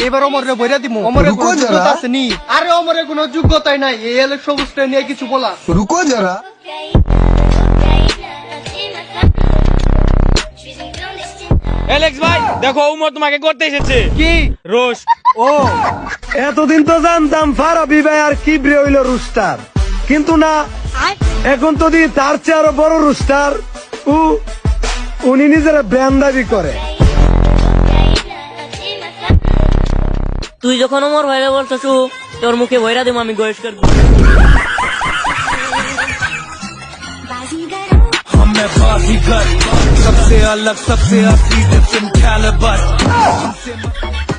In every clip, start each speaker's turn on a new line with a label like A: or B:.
A: এবার অমরে বইরা দিমু। অমরে কোনো যোগ্যতা আছে নি? আরে অমরে কোনো যোগ্যতাই নাই, এই এলে সবুজ নিয়ে কিছু বলা।
B: रुको जरा
C: এলেক্স ভাই দেখো উমর তোমাকে করতে এসেছে
A: কি?
C: রোশ।
D: ও এতদিন তো জানতাম ফারাবি ভাই আর কিবরে হইল রুস্টার, কিন্তু না, এখন তো দি তার চেয়ে আরো বড় রুস্টার। উনি নিজের ব্র্যান্ড দাবি করে।
E: তুই যখন ওমর ভাইরা বলছো তোর মুখে ভৈরা দিম আমি বহিষ্কার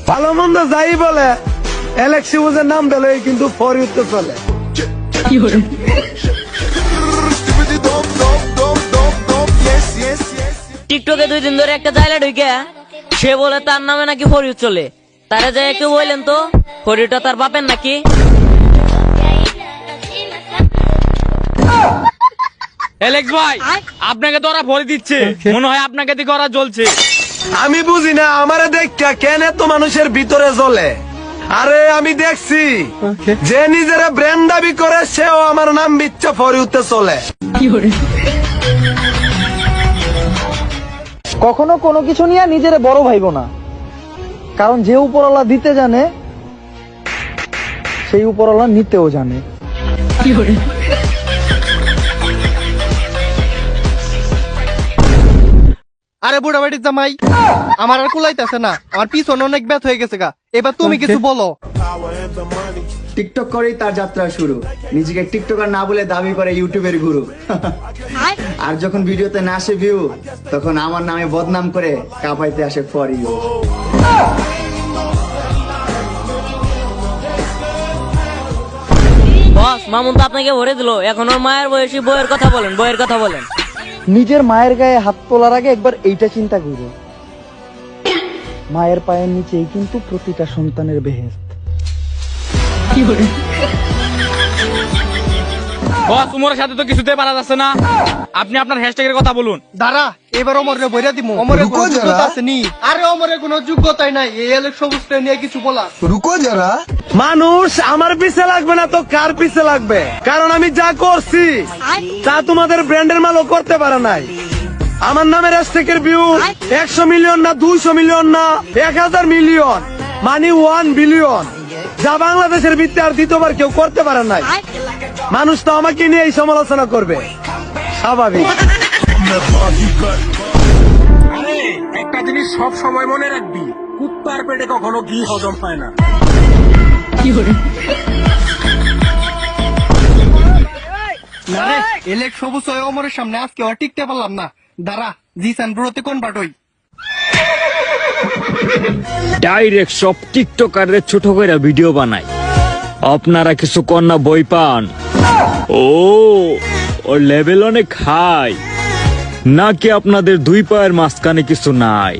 D: ভালো মন্দ যাই বলে অ্যালেক্সি বুঝের নাম দিলে কিন্তু ফর ইউতে চলে।
E: টিকটকে 2 দিন ধরে একটা জায়গা ঢুকে সে বলে তার নামে নাকি ফরিউ চলে। তারা যায় কেউ বললেন তো ফরিউটা তার বাপের নাকি?
C: এলেক্স ভাই আপনাকে তো ওরা ভরে দিচ্ছে, মনে হয় আপনাকে দিকে ওরা জ্বলছে।
D: আমি বুঝি না আমারে দেখা কেন এত মানুষের ভিতরে জ্বলে। আরে আমি দেখছি যে নিজের ব্র্যান্ড দাবি করে সেও আমার নাম বিচ্ছে ফর ইউতে চলে।
F: কখনো কোনো কিছু নিয়ে নিজের বড় ভাইবো না, কারণ যে উপরওয়ালা দিতে জানে সেই উপরওয়ালা নিতেও জানে।
A: আরে বুড়া বাড়ির জামাই, আমার আর কুলাইতেছে না, আমার পিছনে অনেক ব্যথ হয়ে গেছে গা। এবার তুমি কিছু বলো।
G: টিকটক করেই তার যাত্রা শুরু, নিজেকে টিকটকার না বলে দাবি করে ইউটিউবের গুরু। আর যখন ভিডিওতে না আসে ভিউ, তখন আমার নামে বদনাম করে কাপাইতে আসে ফর ইউ।
E: বস মামুন তো আপনাকে ভরে দিল, এখন ওর মায়ের বয়সী বইয়ের কথা বলেন, বইয়ের কথা বলেন।
F: নিজের মায়ের গায়ে হাত তোলার আগে একবার এইটা চিন্তা করো, মায়ের পায়ের নিচেই কিন্তু প্রতিটা সন্তানের বেহেশত।
C: বস উমরের সাথে তো কিছুতে পারা যাচ্ছে না, আপনি আপনার হ্যাশট্যাগের কথা বলুন।
A: দাঁড়া, এবার অমরে বইরা দিমু। অমরে কোনো যোগ্যতা আছে নি? আরে অমরে কোনো যোগ্যতাই নাই, এই এলে সবুজ নিয়ে কিছু বলা।
B: रुको जरा
D: মানুষ আমার পিছে লাগবে না তো কার পিছে লাগবে? কারণ আমি যা করছি তা তোমাদের ব্র্যান্ডের মালও করতে পারে নাই। আমার নামের হ্যাশট্যাগের ভিউ 100 মিলিয়ন না, 200 মিলিয়ন না, 1000 মিলিয়ন, মানে 1 বিলিয়ন, যা বাংলাদেশের ভিত্তি আর দ্বিতীয়বার কেউ করতে পারে নাই। মানুষ তো আমাকে নিয়ে এই সমালোচনা করবে, স্বাভাবিক।
H: আরে একটা জিনিস সব সময় মনে রাখবি, কুত্তার পেটে কখনো ঘি হজম হয় না।
A: না রে, এলেক সবুজ হয়ে অমরের সামনে আজকে আর টিকতে পারলাম না। দাঁড়া, জিসান ব্রোতে কনভার্ট হই।
I: ডাইরেক্ট সব টিকটকারদের ছোট করে ভিডিও বানায়, আপনারা কিছু কন্যা বই পান। ওর লেভেল অনেক হাই নাকি? আপনাদের 2 পায়ের মাঝখানে কিছু নাই?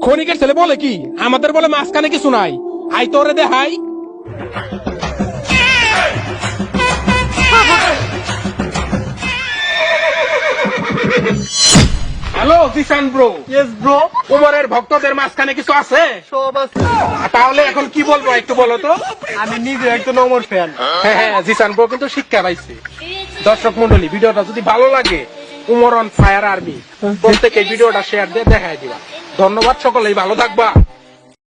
H: ক্ষণিকের ছেলে বলে কি আমাদের বলে মাঝখানে কিছু নাই। আই তোরে দে হাই। Hello Zishan bro.
A: Yes bro.
H: উমরের ভক্তদের মাঝখানে কিছু আছে?
A: সব আছে।
H: তাহলে এখন কি বলবো একটু বলো তো।
A: আমি নিজে একজন অমর ফ্যান।
H: হ্যাঁ জিসান ব্রো কিন্তু শিক্ষা পাইছে। দর্শক মন্ডলী, ভিডিওটা যদি ভালো লাগে, উমর অন ফায়ার আর্মি প্রত্যেকে ভিডিওটা শেয়ার দিয়ে দেখায় দিবা। ধন্যবাদ, সকলেই ভালো থাকবা।